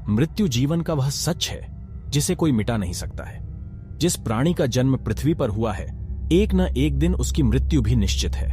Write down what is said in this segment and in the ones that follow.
मृत्यु जीवन का वह सच है जिसे कोई मिटा नहीं सकता है। जिस प्राणी का जन्म पृथ्वी पर हुआ है, एक न एक दिन उसकी मृत्यु भी निश्चित है।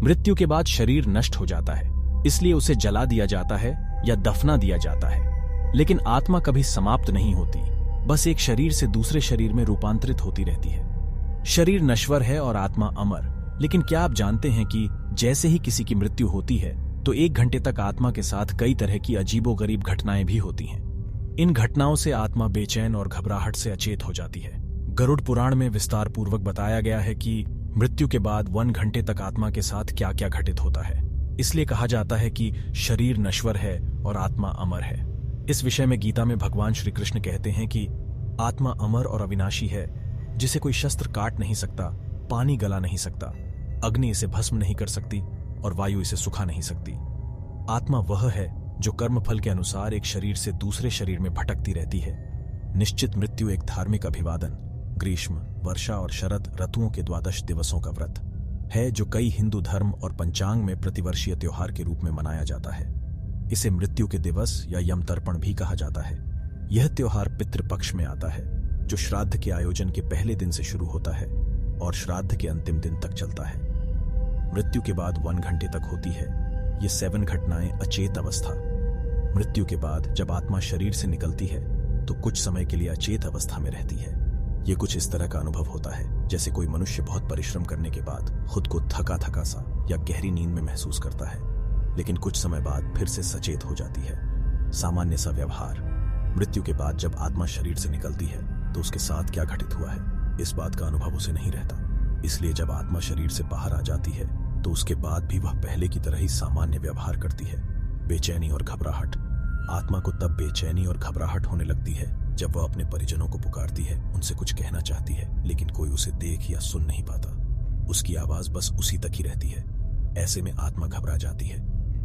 मृत्यु के बाद शरीर नष्ट हो जाता है, इसलिए उसे जला दिया जाता है या दफना दिया जाता है। लेकिन आत्मा कभी समाप्त नहीं होती, बस एक शरीर से दूसरे शरीर में रूपांतरित होती रहती है। शरीर नश्वर है और आत्मा अमर। लेकिन क्या आप जानते हैं कि जैसे ही किसी की मृत्यु होती है तो 1 घंटे तक आत्मा के साथ कई तरह की अजीबोगरीब घटनाएं भी होती हैं। इन घटनाओं से आत्मा बेचैन और घबराहट से अचेत हो जाती है। गरुड़ पुराण में विस्तार पूर्वक बताया गया है कि मृत्यु के बाद 1 घंटे तक आत्मा के साथ क्या क्या घटित होता है। इसलिए कहा जाता है कि शरीर नश्वर है और आत्मा अमर है। इस विषय में गीता में भगवान श्री कृष्ण कहते हैं कि आत्मा अमर और अविनाशी है, जिसे कोई शस्त्र काट नहीं सकता, पानी गला नहीं सकता, अग्नि इसे भस्म नहीं कर सकती और वायु इसे सुखा नहीं सकती। आत्मा वह है जो कर्मफल के अनुसार एक शरीर से दूसरे शरीर में भटकती रहती है। निश्चित मृत्यु एक धार्मिक अभिवादन, ग्रीष्म, वर्षा और शरद ऋतुओं के 12 दिवसों का व्रत है, जो कई हिंदू धर्म और पंचांग में प्रतिवर्षीय त्योहार के रूप में मनाया जाता है। इसे मृत्यु के दिवस या यम तर्पण भी कहा जाता है। यह त्योहार पितृपक्ष में आता है, जो श्राद्ध के आयोजन के पहले दिन से शुरू होता है और श्राद्ध के अंतिम दिन तक चलता है। मृत्यु के बाद 1 घंटे तक होती है ये 7 घटनाएं अचेत अवस्था। मृत्यु के बाद जब आत्मा शरीर से निकलती है तो कुछ समय के लिए अचेत अवस्था में रहती है। ये कुछ इस तरह का अनुभव होता है जैसे कोई मनुष्य बहुत परिश्रम करने के बाद खुद को थका थका सा या गहरी नींद में महसूस करता है, लेकिन कुछ समय बाद फिर से सचेत हो जाती है। सामान्य सा व्यवहार। मृत्यु के बाद जब आत्मा शरीर से निकलती है तो उसके साथ क्या घटित हुआ है, इस बात का अनुभव उसे नहीं रहता। इसलिए जब आत्मा शरीर से बाहर आ जाती है तो उसके बाद भी वह पहले की तरह ही सामान्य व्यवहार करती है। बेचैनी और घबराहट। आत्मा को तब बेचैनी और घबराहट होने लगती है जब वह अपने परिजनों को पुकारती है, उनसे कुछ कहना चाहती है, लेकिन कोई उसे देख या सुन नहीं पाता। उसकी आवाज बस उसी तक ही रहती है। ऐसे में आत्मा घबरा जाती है।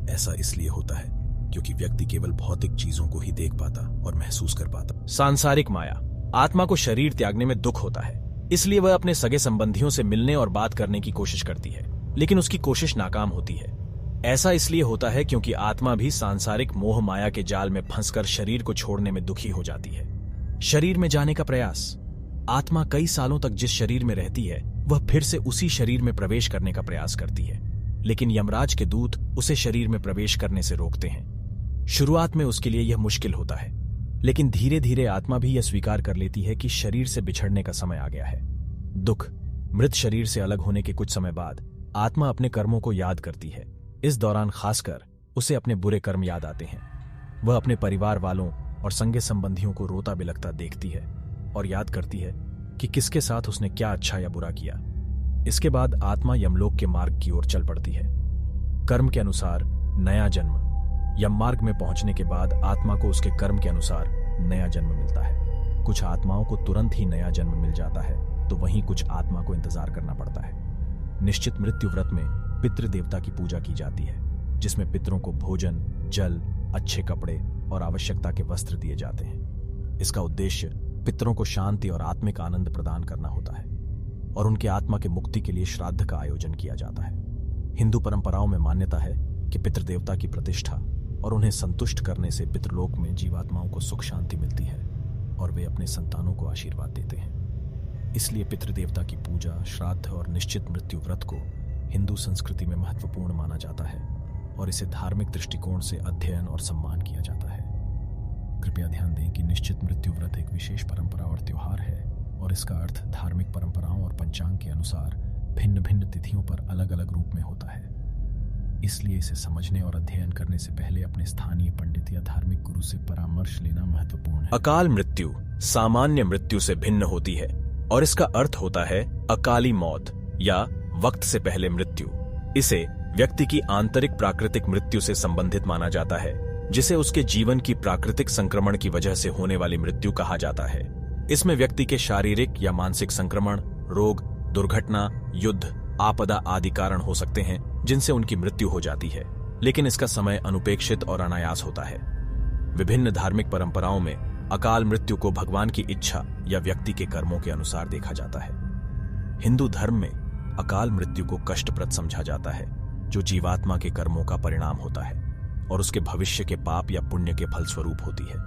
ऐसा इसलिए होता है क्योंकि व्यक्ति केवल भौतिक चीजों को ही देख पाता और महसूस कर पाता। सांसारिक माया। आत्मा को शरीर त्यागने में दुख होता है, इसलिए वह अपने सगे संबंधियों से मिलने और बात करने की कोशिश करती है, लेकिन उसकी कोशिश नाकाम होती है। ऐसा इसलिए होता है क्योंकि आत्मा भी सांसारिक मोह माया के जाल में फंसकर शरीर को छोड़ने में दुखी हो जाती है। शरीर में जाने का प्रयास। आत्मा कई सालों तक जिस शरीर में रहती है वह फिर से उसी शरीर में प्रवेश करने का प्रयास करती है, लेकिन यमराज के दूत उसे शरीर में प्रवेश करने से रोकते हैं। शुरुआत में उसके लिए यह मुश्किल होता है, लेकिन धीरे धीरे आत्मा भी यह स्वीकार कर लेती है कि शरीर से बिछड़ने का समय आ गया है। दुख। मृत शरीर से अलग होने के कुछ समय बाद आत्मा अपने कर्मों को याद करती है। इस दौरान खासकर उसे अपने बुरे कर्म याद आते हैं। वह अपने परिवार वालों और संगे संबंधियों को रोता बिलखता देखती है और याद करती है कि किसके साथ उसने क्या अच्छा या बुरा किया। इसके बाद आत्मा यमलोक के मार्ग की ओर चल पड़ती है। कर्म के अनुसार नया जन्म। यम मार्ग में पहुंचने के बाद आत्मा को उसके कर्म के अनुसार नया जन्म मिलता है। कुछ आत्माओं को तुरंत ही नया जन्म मिल जाता है, तो वहीं कुछ आत्मा को इंतजार करना पड़ता है। निश्चित मृत्यु व्रत में पितृ देवता की पूजा की जाती है, जिसमें पितरों को भोजन, जल, अच्छे कपड़े और आवश्यकता के वस्त्र दिए जाते हैं। इसका उद्देश्य पितरों को शांति और आत्मिक आनंद प्रदान करना होता है और उनके आत्मा के मुक्ति के लिए श्राद्ध का आयोजन किया जाता है। हिंदू परंपराओं में मान्यता है कि पितृदेवता की प्रतिष्ठा और उन्हें संतुष्ट करने से पितृलोक में जीवात्माओं को सुख शांति मिलती है और वे अपने संतानों को आशीर्वाद देते हैं। इसलिए पितृदेवता की पूजा, श्राद्ध और निश्चित मृत्यु व्रत को हिंदू संस्कृति में महत्वपूर्ण माना जाता है और इसे धार्मिक दृष्टिकोण से अध्ययन और सम्मान किया जाता है। कृपया ध्यान दें कि निश्चित मृत्यु व्रत एक विशेष परंपरा और त्योहार है और इसका अर्थ धार्मिक परंपराओं और पंचांग के अनुसार भिन्न भिन्न तिथियों पर अलग अलग रूप में होता है। इसलिए इसे समझने और अध्ययन करने से पहले अपने स्थानीय पंडित या धार्मिक गुरु से परामर्श लेना महत्वपूर्ण है। अकाल मृत्यु सामान्य मृत्यु से भिन्न होती है और इसका अर्थ होता है अकाली मौत या वक्त से पहले मृत्यु। इसे व्यक्ति की आंतरिक प्राकृतिक मृत्यु से संबंधित माना जाता है, जिसे उसके जीवन की प्राकृतिक संक्रमण की वजह से होने वाली मृत्यु कहा जाता है। इसमें व्यक्ति के शारीरिक या मानसिक संक्रमण, रोग, दुर्घटना, युद्ध, आपदा आदि कारण हो सकते हैं जिनसे उनकी मृत्यु हो जाती है, लेकिन इसका समय अनुपेक्षित और अनायास होता है। विभिन्न धार्मिक परंपराओं में अकाल मृत्यु को भगवान की इच्छा या व्यक्ति के कर्मों के अनुसार देखा जाता है। हिंदू धर्म में अकाल मृत्यु को कष्टप्रद समझा जाता है, जो जीवात्मा के कर्मों का परिणाम होता है और उसके भविष्य के पाप या पुण्य के फलस्वरूप होती है।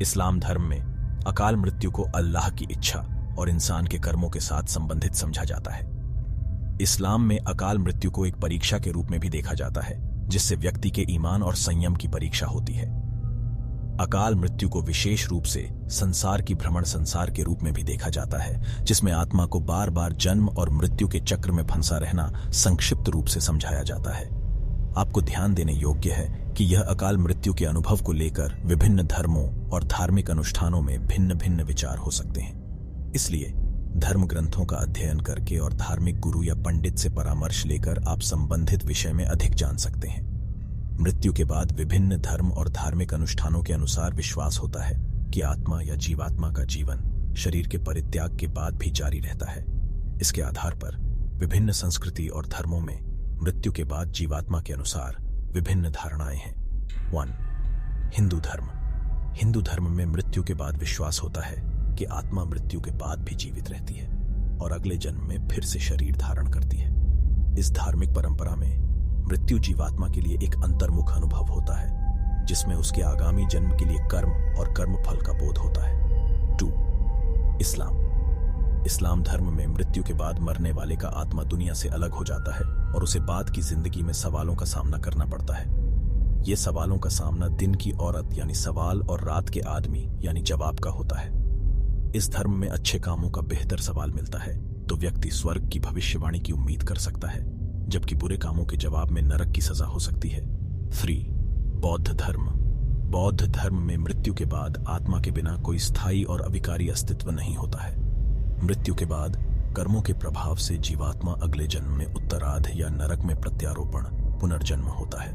इस्लाम धर्म में अकाल मृत्यु को अल्लाह की इच्छा और इंसान के कर्मों के साथ संबंधित समझा जाता है। इस्लाम में अकाल मृत्यु को एक परीक्षा के रूप में भी देखा जाता है, जिससे व्यक्ति के ईमान और संयम की परीक्षा होती है। अकाल मृत्यु को विशेष रूप से संसार की भ्रमण संसार के रूप में भी देखा जाता है, जिसमें आत्मा को बार बार जन्म और मृत्यु के चक्र में फंसा रहना संक्षिप्त रूप से समझाया जाता है। आपको ध्यान देने योग्य है कि यह अकाल मृत्यु के अनुभव को लेकर विभिन्न धर्मों और धार्मिक अनुष्ठानों में भिन्न भिन्न विचार हो सकते हैं। इसलिए धर्म ग्रंथों का अध्ययन करके और धार्मिक गुरु या पंडित से परामर्श लेकर आप संबंधित विषय में अधिक जान सकते हैं। मृत्यु के बाद विभिन्न धर्म और धार्मिक अनुष्ठानों के अनुसार विश्वास होता है कि आत्मा या जीवात्मा का जीवन शरीर के परित्याग के बाद भी जारी रहता है। इसके आधार पर विभिन्न संस्कृति और धर्मों में मृत्यु के बाद जीवात्मा के अनुसार विभिन्न धारणाएं हैं। 1. हिंदू धर्म। हिंदू धर्म में मृत्यु के बाद विश्वास होता है कि आत्मा मृत्यु के बाद भी जीवित रहती है और अगले जन्म में फिर से शरीर धारण करती है। इस धार्मिक परंपरा में मृत्यु जीवात्मा के लिए एक अंतर्मुख अनुभव होता है, जिसमें उसके आगामी जन्म के लिए कर्म और कर्मफल का बोध होता है। 2. इस्लाम। इस्लाम धर्म में मृत्यु के बाद मरने वाले का आत्मा दुनिया से अलग हो जाता है और उसे बाद की जिंदगी में सवालों का सामना करना पड़ता है। ये सवालों का सामना दिन की औरत यानी सवाल और रात के आदमी यानी जवाब का होता है। इस धर्म में अच्छे कामों का बेहतर सवाल मिलता है तो व्यक्ति स्वर्ग की भविष्यवाणी की उम्मीद कर सकता है, जबकि बुरे कामों के जवाब में नरक की सजा हो सकती है। 3. बौद्ध धर्म। बौद्ध धर्म में मृत्यु के बाद आत्मा के बिना कोई स्थायी और अविकारी अस्तित्व नहीं होता है। मृत्यु के बाद कर्मों के प्रभाव से जीवात्मा अगले जन्म में उत्तरार्ध या नरक में प्रत्यारोपण पुनर्जन्म होता है।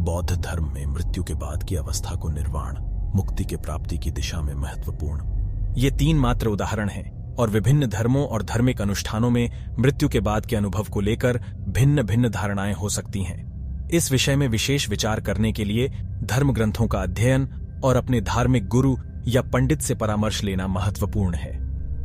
बौद्ध धर्म में मृत्यु के बाद की अवस्था को निर्वाण मुक्ति के प्राप्ति की दिशा में महत्वपूर्ण। ये 3 मात्र उदाहरण हैं और विभिन्न धर्मों और धार्मिक अनुष्ठानों में मृत्यु के बाद के अनुभव को लेकर भिन्न भिन्न धारणाएं हो सकती हैं। इस विषय में विशेष विचार करने के लिए धर्म ग्रंथों का अध्ययन और अपने धार्मिक गुरु या पंडित से परामर्श लेना महत्वपूर्ण है।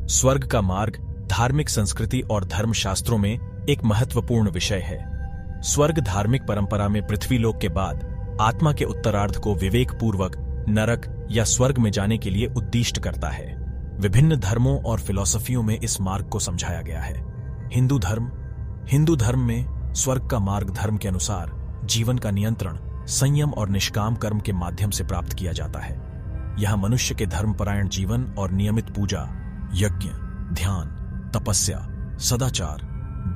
स्वर्ग का मार्ग धार्मिक संस्कृति और धर्मशास्त्रों में एक महत्वपूर्ण विषय है। स्वर्ग धार्मिक परंपरा में पृथ्वीलोक के बाद आत्मा के उत्तरार्ध को विवेकपूर्वक नरक या स्वर्ग में जाने के लिए उद्दिष्ट करता है। विभिन्न धर्मों और फिलॉसफियों में इस मार्ग को समझाया गया है। हिंदू धर्म में स्वर्ग का मार्ग धर्म के अनुसार जीवन का नियंत्रण, संयम और निष्काम कर्म के माध्यम से प्राप्त किया जाता है। यहां मनुष्य के धर्मपरायण जीवन और नियमित पूजा, यज्ञ, ध्यान, तपस्या, सदाचार,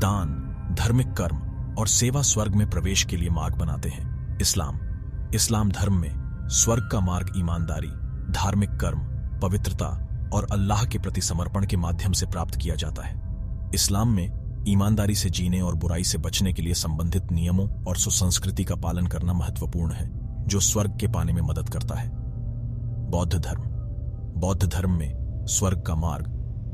दान, धार्मिक कर्म और सेवा स्वर्ग में प्रवेश के लिए मार्ग बनाते हैं। इस्लाम धर्म में स्वर्ग का मार्ग ईमानदारी, धार्मिक कर्म, पवित्रता और अल्लाह के प्रति समर्पण के माध्यम से प्राप्त किया जाता है। इस्लाम में ईमानदारी से जीने और बुराई से बचने के लिए संबंधित नियमों और सुसंस्कृति का पालन करना महत्वपूर्ण है, जो स्वर्ग के पाने में मदद करता है। बौद्ध धर्म में स्वर्ग का मार्ग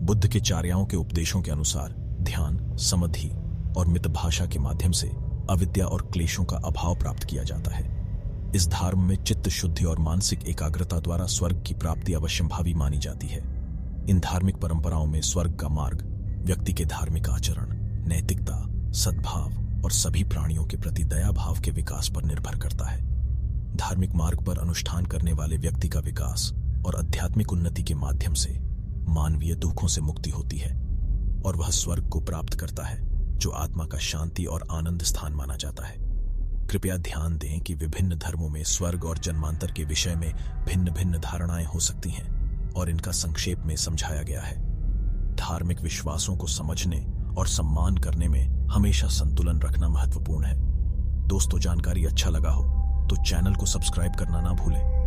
बुद्ध के चार्याओं के उपदेशों के अनुसार ध्यान, समाधि और मितभाषा के माध्यम से अविद्या और क्लेशों का अभाव प्राप्त किया जाता है। इस धर्म में चित्त शुद्धि और मानसिक एकाग्रता द्वारा स्वर्ग की प्राप्ति अवश्यंभावी मानी जाती है। इन धार्मिक परंपराओं में स्वर्ग का मार्ग व्यक्ति के धार्मिक आचरण, नैतिकता, सद्भाव और सभी प्राणियों के प्रति दया भाव के विकास पर निर्भर करता है। धार्मिक मार्ग पर अनुष्ठान करने वाले व्यक्ति का विकास और आध्यात्मिक उन्नति के माध्यम से मानवीय दुखों से मुक्ति होती है और वह स्वर्ग को प्राप्त करता है, जो आत्मा का शांति और आनंद स्थान माना जाता है। कृपया ध्यान दें कि विभिन्न धर्मों में स्वर्ग और जन्मांतर के विषय में भिन्न भिन्न धारणाएं हो सकती हैं और इनका संक्षेप में समझाया गया है। धार्मिक विश्वासों को समझने और सम्मान करने में हमेशा संतुलन रखना महत्वपूर्ण है। दोस्तों, जानकारी अच्छा लगा हो तो चैनल को सब्सक्राइब करना ना भूलें।